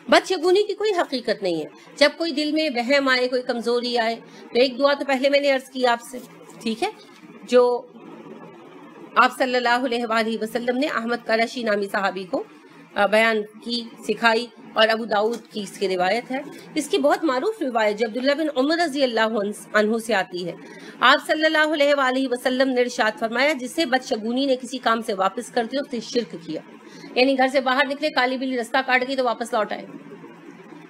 بدشگونی کی کوئی حقیقت نہیں ہے. جب کوئی دل میں وہم آئے، کوئی کمزوری آئے، تو ایک دعا تو پہلے میں نے عرض کی آپ سے، ٹھیک ہے، جو آپ صلی اللہ علیہ وآلہ وسلم نے احمد قرشی نامی صحابی کو بیان کی، سکھائی، اور ابو داؤد کی اس کی روایت ہے. اس کی بہت معروف روایت جو عبداللہ بن عمر رضی اللہ عنہ سے آتی ہے. آپ صلی اللہ علیہ وآلہ وسلم نے ارشاد فرمایا، جسے بدشگونی نے کسی کام سے واپس کر دیا اس نے شرک کیا. یعنی گھر سے باہر نکلے، کالی بلی رستہ کاٹ گئی تو واپس لوٹ آئے،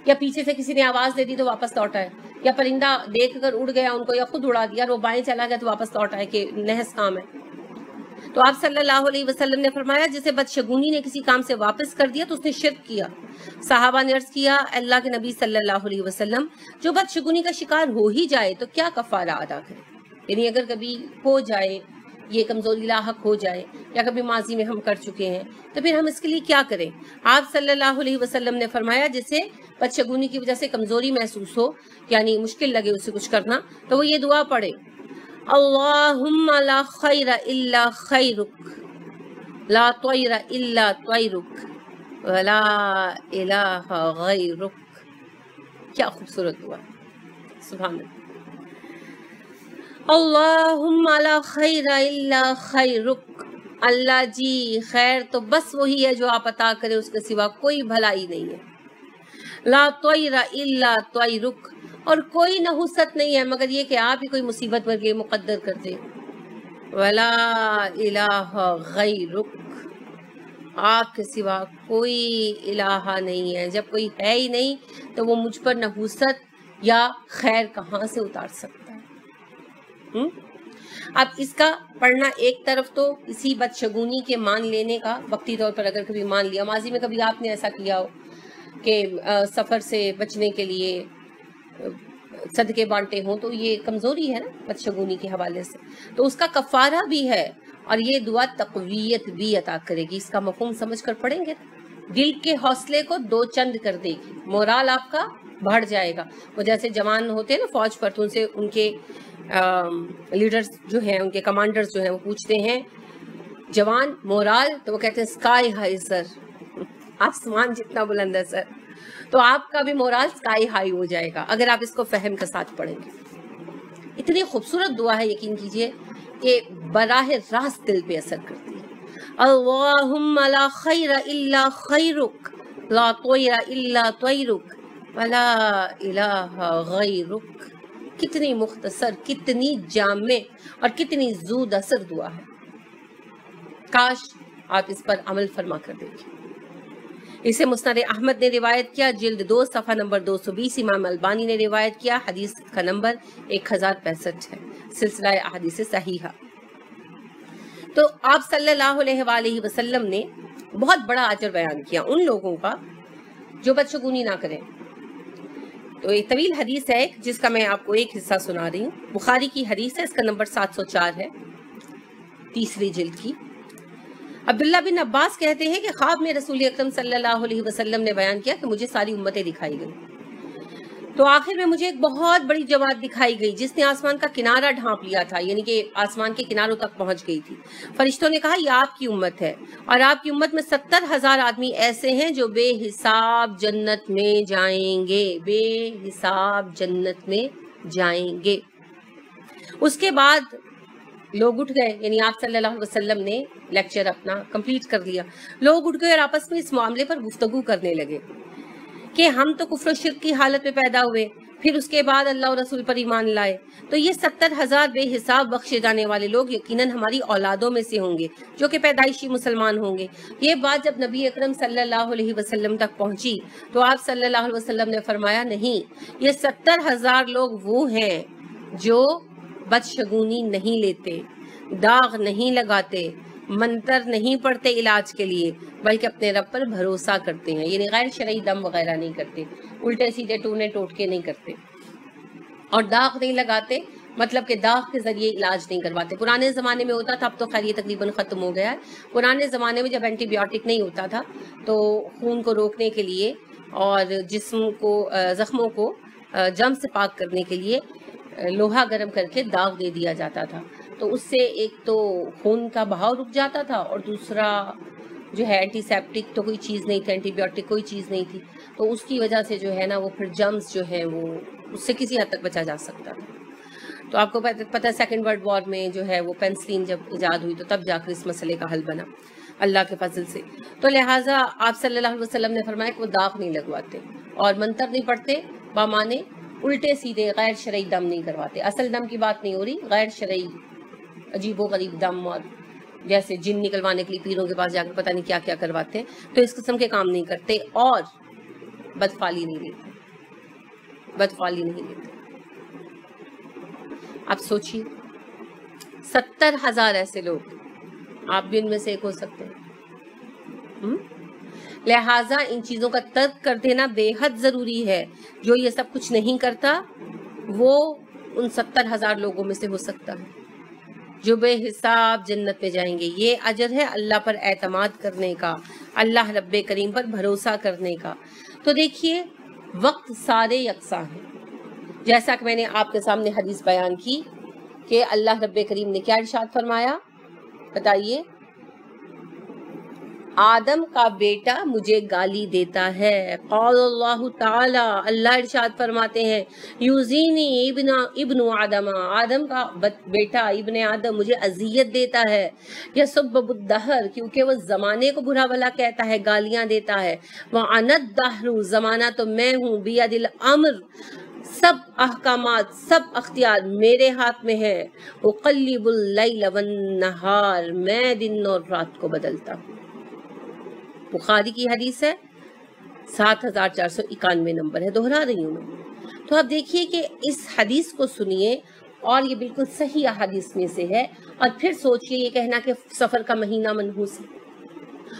یا پیچھے سے کسی نے آواز دے دی تو واپس لوٹ آئے، یا پرندہ دیکھ کر اڑ گیا ان کو یا خود اڑا دیا اور وہ بائیں چلا گیا تو واپس لوٹ آئے کہ نحس کام ہے. تو آپ صلی اللہ علیہ وسلم نے فرمایا، جسے بدشگونی نے کسی کام سے واپس کر دیا تو اس نے شرک کیا. صحابہ نے عرض کیا، اللہ کے نبی صلی اللہ علیہ وسلم، جو بدشگونی کا شکار ہو ہی جائے تو کیا کفارہ ادا کرے؟ یعنی اگر کبھی ہو جائے، یہ کمزوری لاحق ہو جائے، یا کبھی ماضی میں ہم کر چکے ہیں، تو پھر ہم اس کے لیے کیا کریں؟ آپ صلی اللہ علیہ وسلم نے فرمایا، جسے بدشگونی کی وجہ سے کمزوری محسوس ہو، یعنی مشکل لگے اسے کچھ کرنا، تو وہ یہ دعا پڑھے، اللہم لا خیر الا خیرک، لا طیر الا طیرک، ولا الہ غیرک. کیا خوبصورت دعا، سبحان اللہ. اللہم لا خیر الا خیرک، اللہ جی خیر تو بس وہی ہے جو آپ عطا کرے، اس کے سوا کوئی بھلائی نہیں ہے. لا طیر الا طیرک، اور کوئی نحوست نہیں ہے مگر یہ کہ آپ ہی کوئی مصیبت ورگے مقدر کر دے. ولا الہ غیرک، آپ کے سوا کوئی الہ نہیں ہے. جب کوئی ہے ہی نہیں تو وہ مجھ پر نحوست یا خیر کہاں سے اتار سکتا ہے؟ اب اس کا پڑھنا ایک طرف تو اسی بدشگونی کے مان لینے کا، وقتی طور پر اگر کبھی مان لیا، ماضی میں کبھی آپ نے ایسا کیا ہو کہ سفر سے بچنے کے لیے صدقے بانٹے ہوں، تو یہ کمزوری ہے نا بدشگونی کے حوالے سے، تو اس کا کفارہ بھی ہے، اور یہ دعا تقویت بھی عطا کرے گی. اس کا مفہوم سمجھ کر پڑھیں گے، دل کے حوصلے کو دو چند کر دے گی، مورال آپ کا بڑھ جائے گا. وہ جیسے جوان ہوتے ہیں نا فوج پر، تو ان سے ان کے لیڈرز جو ہیں، ان کے کمانڈرز جو ہیں، وہ پوچھتے ہیں جوان مورال، تو وہ کہتے ہیں اسکائی ہائی سر، آسمان جتنا بلند ہے سر. تو آپ کا بھی مورال اسکائی ہائی ہو جائے گا اگر آپ اس کو فہم کے ساتھ پڑھیں گے. اتنی خوبصورت دعا ہے، یقین کیجئے کہ براہ راست دل پہ اثر کرتی ہے. اللہم لا خیر الا خیرک، لا طیر الا طیرک، ولا الہ غیرک. کتنی مختصر، کتنی جامع اور کتنی زود اثر دعا ہے. کاش آپ اس پر عمل فرما کر دیکھیں. اسے مسند احمد نے روایت کیا، جلد 2 صفحہ نمبر 220. امام البانی نے روایت کیا، حدیث کا نمبر 1065 ہے، سلسلہ احادیث صحیحہ. تو آپ صلی اللہ علیہ وآلہ وسلم نے بہت بڑا اجر بیان کیا ان لوگوں کا جو بدشگونی نہ کریں. تو ایک طویل حدیث ہے جس کا میں آپ کو ایک حصہ سنا رہی ہوں. بخاری کی حدیث ہے، اس کا نمبر 704 ہے، 3 جلد کی. عبداللہ بن عباس کہتے ہیں کہ خواب میں رسول اکرم صلی اللہ علیہ وسلم نے بیان کیا کہ مجھے ساری امتیں دکھائی گئی. تو آخر میں مجھے ایک بہت بڑی جماعت دکھائی گئی جس نے آسمان کا کنارہ ڈھانپ لیا تھا، یعنی کہ آسمان کے کناروں تک پہنچ گئی تھی. فرشتوں نے کہا یہ آپ کی امت ہے، اور آپ کی امت میں 70,000 آدمی ایسے ہیں جو بے حساب جنت میں جائیں گے، بے حساب جنت میں جائیں گے. اس کے بعد لوگ اٹھ گئے، یعنی آپ صلی اللہ علیہ وسلم نے لیکچر اپنا کمپلیٹ کر لیا. لوگ اٹھ گئے اور آپس میں اس معاملے پر گفتگو کرنے لگے کہ ہم تو کفر و شرک کی حالت میں پیدا ہوئے، پھر اس کے بعد اللہ اور رسول پر ایمان لائے، تو یہ 70,000 بے حساب بخشے جانے والے لوگ یقیناً ہماری اولادوں میں سے ہوں گے جو کہ پیدائشی مسلمان ہوں گے. یہ بات جب نبی اکرم صلی اللہ علیہ وسلم تک پہنچی تو آپ صلی اللہ علیہ وسلم نے فرمایا، نہیں، یہ 70,000 لوگ وہ ہیں جو بدشگونی نہیں لیتے، داغ نہیں لگاتے، منتر نہیں پڑھتے علاج کے لیے، بلکہ اپنے رب پر بھروسہ کرتے ہیں. یعنی غیر شرعی دم وغیرہ نہیں کرتے، الٹے سیدھے ٹونے ٹوٹکے نہیں کرتے، اور داغ نہیں لگاتے، مطلب کہ داغ کے ذریعے علاج نہیں کرواتے. پرانے زمانے میں ہوتا تھا، اب تو خیر یہ تقریباً ختم ہو گیا ہے. پرانے زمانے میں جب اینٹی بایوٹک نہیں ہوتا تھا تو خون کو روکنے کے لیے اور جسم کو زخموں کو جم سے پاک کرنے کے لیے لوہا گرم کر کے داغ دے دیا جاتا تھا. تو اس سے ایک تو خون کا بہاؤ رک جاتا تھا، اور دوسرا جو ہے اینٹی سیپٹک تو کوئی چیز نہیں تھی، اینٹی بایوٹک کوئی چیز نہیں تھی، تو اس کی وجہ سے جو ہے نا وہ پھر جرمز جو ہیں وہ اس سے کسی حد تک بچا جا سکتا تھا. تو آپ کو پتہ ہے سیکنڈ ورلڈ وار میں جو ہے وہ پینسلین جب ایجاد ہوئی تو تب جا کر اس مسئلے کا حل بنا اللہ کے فضل سے. تو لہٰذا آپ صلی اللہ علیہ وسلم نے فرمایا کہ وہ داغ نہیں لگواتے اور منتر نہیں پڑھتے، بامانے الٹے سیدھے غیر شرعی دم نہیں کرواتے. اصل دم کی بات نہیں ہو رہی، غیر شرعی عجیب و غریب دم اور جیسے جن نکلوانے کے لیے پیروں کے پاس جا کر پتہ نہیں کیا کیا کرواتے ہیں، تو اس قسم کے کام نہیں کرتے اور بدفعلی نہیں لیتے، بدفعلی نہیں لیتے. آپ سوچیے 70,000 ایسے لوگ، آپ بھی ان میں سے ایک ہو سکتے ہیں. لہٰذا ان چیزوں کا ترک کر دینا بے حد ضروری ہے. جو یہ سب کچھ نہیں کرتا وہ ان 70,000 لوگوں میں سے ہو سکتا ہے جو بے حساب جنت میں جائیں گے. یہ اجر ہے اللہ پر اعتماد کرنے کا، اللہ رب کریم پر بھروسہ کرنے کا. تو دیکھیے وقت سارے یکساں ہیں، جیسا کہ میں نے آپ کے سامنے حدیث بیان کی کہ اللہ رب کریم نے کیا ارشاد فرمایا بتائیے. آدم کا بیٹا مجھے گالی دیتا ہے. قال اللہ تعالی، اللہ ارشاد فرماتے ہیں یوزینی ابن آدم، آدم کا بیٹا ابن آدم مجھے اذیت دیتا ہے. یسب الدہر، کیونکہ وہ زمانے کو برا بھلا کہتا ہے، گالیاں دیتا ہے. وَأَنَا الدَّهْرُ، زمانہ تو میں ہوں. بِيَدِ الْأَمْرُ، سب احکامات سب اختیار میرے ہاتھ میں ہے. اقلب اللیل والنہار، میں دن اور رات کو بدلتا ہوں. بخاری کی حدیث ہے، 7491 نمبر ہے، دہرا رہی ہوں میں. تو آپ دیکھیے کہ اس حدیث کو سنیے اور یہ بالکل صحیح احادیث میں سے ہے، اور پھر سوچئے یہ کہنا کہ سفر کا مہینہ منحوس ہے.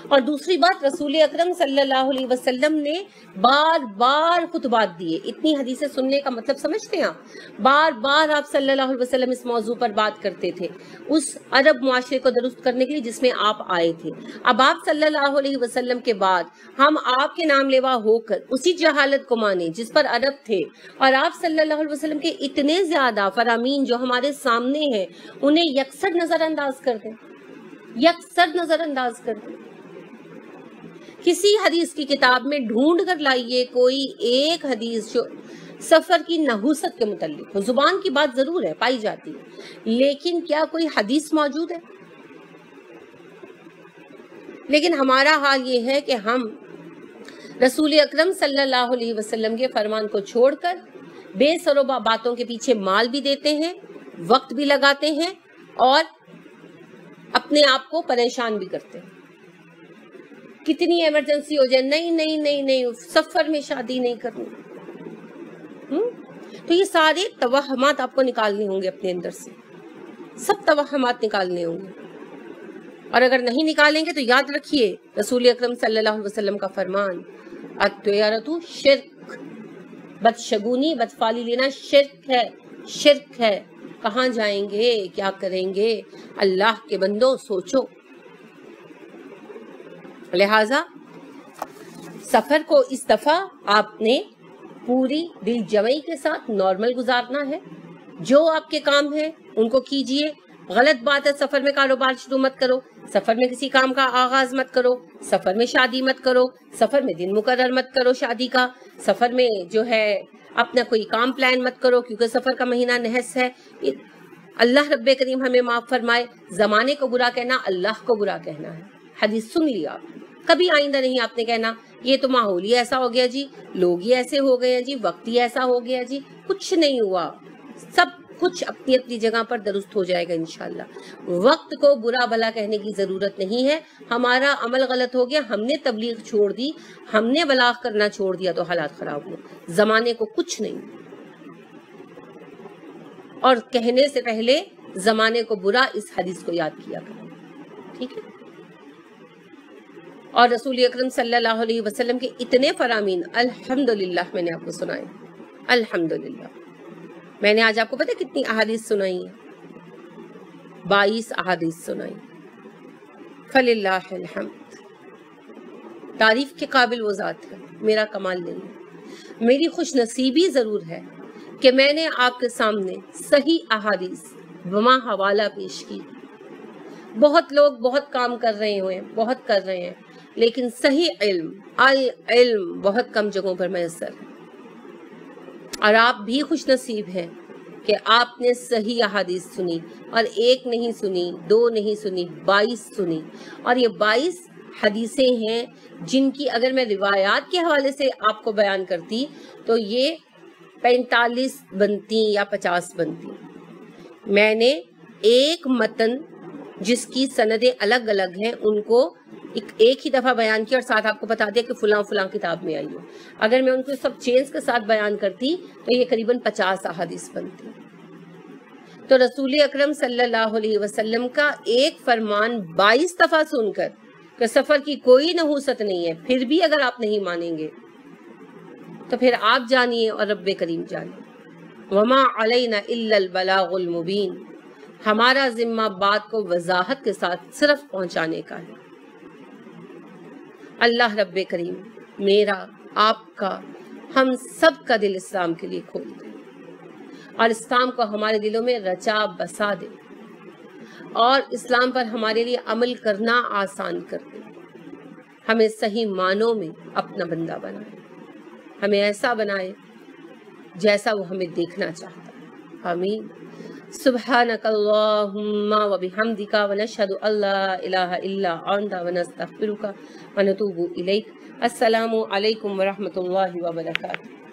اور دوسری بات، رسول اکرم صلی اللہ علیہ وسلم نے بار بار خطبات دیے. اتنی حدیثیں سننے کا مطلب سمجھتے ہیں آپ؟ بار بار آپ صلی اللہ علیہ وسلم اس موضوع پر بات کرتے تھے، اس عرب معاشرے کو درست کرنے کے لیے جس میں آپ آئے تھے. اب آپ صلی اللہ علیہ وسلم کے بعد ہم آپ کے نام لیوا ہو کر اسی جہالت کو مانیں جس پر عرب تھے، اور آپ صلی اللہ علیہ وسلم کے اتنے زیادہ فرامین جو ہمارے سامنے ہیں انہیں یکسر نظر انداز کر دیں، یکسر نظر انداز کر دیں. کسی حدیث کی کتاب میں ڈھونڈ کر لائیے کوئی ایک حدیث جو سفر کی نحوست کے متعلق ہو. زبان کی بات ضرور ہے، پائی جاتی ہے، لیکن کیا کوئی حدیث موجود ہے؟ لیکن ہمارا حال یہ ہے کہ ہم رسول اکرم صلی اللہ علیہ وسلم کے فرمان کو چھوڑ کر بے سر و باتوں کے پیچھے مال بھی دیتے ہیں، وقت بھی لگاتے ہیں اور اپنے آپ کو پریشان بھی کرتے ہیں. کتنی ایمرجنسی ہو جائے، نہیں سفر میں شادی نہیں کرنی. تو یہ سارے توہمات آپ کو نکالنے ہوں گے اپنے اندر سے، سب توہمات نکالنے ہوں گے. اور اگر نہیں نکالیں گے تو یاد رکھیے رسول اکرم صلی اللہ علیہ وسلم کا فرمان، الطیرۃ شرک، بدشگونی بدفعلی لینا شرک ہے، شرک ہے. کہاں جائیں گے، کیا کریں گے؟ اللہ کے بندو سوچو. لہٰذا سفر کو اس دفعہ آپ نے پوری دل جمعی کے ساتھ نارمل گزارنا ہے. جو آپ کے کام ہیں ان کو کیجئے. غلط بات ہے سفر میں کاروبار شروع مت کرو، سفر میں کسی کام کا آغاز مت کرو، سفر میں شادی مت کرو، سفر میں دن مقرر مت کرو شادی کا، سفر میں جو ہے اپنا کوئی کام پلان مت کرو کیونکہ سفر کا مہینہ نحس ہے. اللہ رب کریم ہمیں معاف فرمائے. زمانے کو برا کہنا اللہ کو برا کہنا ہے. حدیث سن لیا، کبھی آئندہ نہیں آپ نے کہنا یہ تو ماحول ہی ایسا ہو گیا جی، لوگ ہی ایسے ہو گئے ہیں جی، وقت ہی ایسا ہو گیا جی. کچھ نہیں ہوا، سب کچھ اپنی اپنی جگہ پر درست ہو جائے گا انشاءاللہ. وقت کو برا بھلا کہنے کی ضرورت نہیں ہے. ہمارا عمل غلط ہو گیا، ہم نے تبلیغ چھوڑ دی، ہم نے بلاغ کرنا چھوڑ دیا تو حالات خراب ہوئے. زمانے کو کچھ نہیں. اور کہنے سے پہلے زمانے کو برا اس حدیث کو یاد کیا کریں، ٹھیک ہے؟ اور رسول اکرم صلی اللہ علیہ وسلم کے اتنے فرامین الحمدللہ میں نے آپ کو سنائے. الحمدللہ میں نے آج آپ کو پتہ کتنی احادیث سنائی ہیں؟ 22 احادیث سنائی. فللہ الحمد. تعریف کے قابل وہ ذات ہے، میرا کمال نہیں ہے. میری خوش نصیبی ضرور ہے کہ میں نے آپ کے سامنے صحیح احادیث بما حوالہ پیش کی. بہت لوگ بہت کام کر رہے ہیں، بہت کر رہے ہیں، لیکن صحیح علم بہت کم جگہوں پر میسر ہے، اور آپ بھی خوش نصیب ہیں کہ آپ نے صحیح احادیث سنی، اور ایک نہیں سنی، دو نہیں سنی، 22 سنی، اور یہ 22 حدیثیں ہیں جن کی اگر میں روایات کے حوالے سے آپ کو بیان کرتی تو یہ 45 بنتی یا 50 بنتی۔ میں نے ایک متن جس کی سندیں الگ الگ ہیں ان کو ایک ہی دفعہ بیان کیا، اور ساتھ آپ کو بتا دیا کہ فلاں فلاں کتاب میں آئی ہو۔ اگر میں ان کو سب چینز کے ساتھ بیان کرتی تو یہ قریباً 50 احادیث بنتی۔ تو رسول اکرم صلی اللہ علیہ وسلم کا ایک فرمان 22 دفعہ سن کر کہ سفر کی کوئی نحوست نہیں ہے، پھر بھی اگر آپ نہیں مانیں گے تو پھر آپ جانیے اور رب کریم جانیے، وما علینا الا البلاغ المبین، ہمارا ذمہ بات کو وضاحت کے ساتھ صرف پہنچانے کا ہے۔ اللہ رب کریم میرا، آپ کا، ہم سب کا دل اسلام کے لیے کھول دے، اور اسلام کو ہمارے دلوں میں رچا بسا دے، اور اسلام پر ہمارے لیے عمل کرنا آسان کر دے، ہمیں صحیح معنوں میں اپنا بندہ بنائے، ہمیں ایسا بنائے جیسا وہ ہمیں دیکھنا چاہتا ہے۔ آمین۔ سبحانک اللہم وبحمدک ونشہد ان لا الہ الا انت ونستغفرک ونتوب الیک۔ السلام علیکم ورحمۃ اللہ وبرکاتہ۔